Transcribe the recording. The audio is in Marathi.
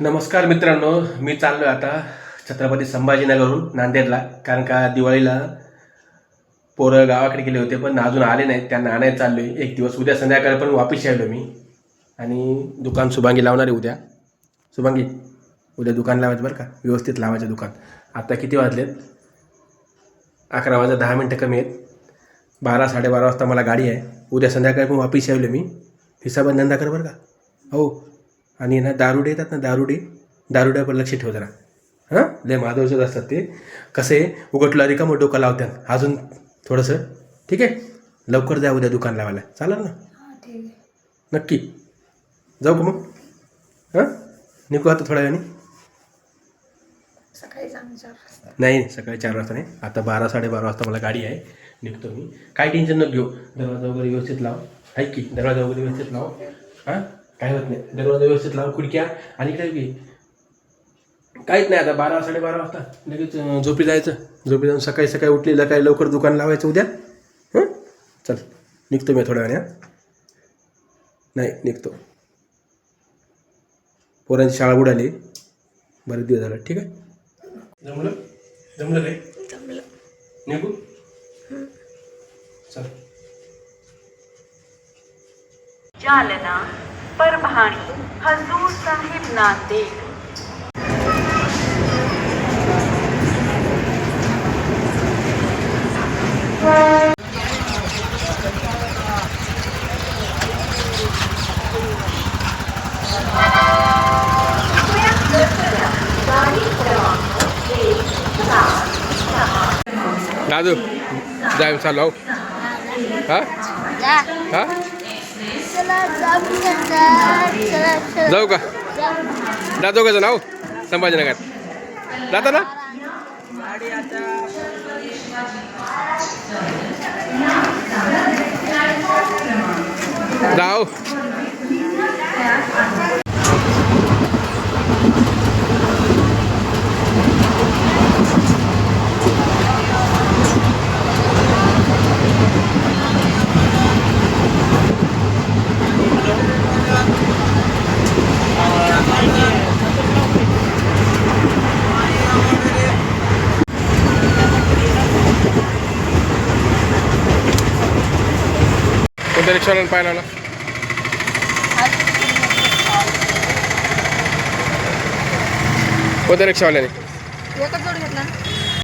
नमस्कार मित्रांनो, मी चाललो आहे आता छत्रपती संभाजीनगरहून नांदेडला. कारण का दिवाळीला पोरं गावाकडे गेले होते पण अजून आले नाहीत. त्यांना आणायला चाललो आहे. एक दिवस उद्या संध्याकाळी पण वापस यायलो मी. आणि दुकान शुभांगी लावणार आहे उद्या. शुभांगी, उद्या दुकान लावायचं बरं का, व्यवस्थित लावायचं दुकान. आता किती वाजलेत? 11 वाजता 10 मिनटं कमी आहेत. 12-12:30 वाजता मला गाडी आहे. उद्या संध्याकाळी पण वापस यायलो मी. हिसाबात धंदा कर बरं का. हो. आणि ना दारुडे येतात ना, दारुड्यावर लक्ष ठेव जरा. हां, लय माधवचंच असतात ते. कसे उघडलं रिकामं डोकं लावतात अजून थोडंसं. ठीक आहे, लवकर जा उद्या दुकान लावायला. चालेल ना? नक्की जाऊ का मग? हां, निघू आता थोड्या वेळाने. सकाळी 4 वाजता. नाही, सकाळी 4 वाजता नाही. आता 12-12:30 वाजता मला गाडी आहे. निघतो मी. काय टेन्शन नको घेऊ. दरवाजा वगैरे व्यवस्थित लाव. ऐक की, दरवाजा वगैरे व्यवस्थित लाव. हां, काय होत नाही. दरवाजा व्यवस्थित लाव, खिडक्या. आणि काय की काहीच नाही. आता 12-12:30 वाजता लगेच झोपी जायचं. झोपी जाऊन सकाळी सकाळी उठलेलं काय लवकर दुकान लावायचं उद्या. हां, चल निघतो मी थोड्या वेळाने. नाही, निघतो. पोरांची शाळा बुडाली, बरेच दिवस झाला. ठीक आहे, जमलं काय? जमलं. निघू. चल. जालना, परभणी, हजूर साहिब, नांदेड. दादू जाय चालू. हां हां, जाऊ का? जातो का नाव संभाजीनगर जाता ना? जाऊ. कोणत्या रिक्षावाल्यानं पाहायला आला? कोणत्या रिक्षावाल्याने?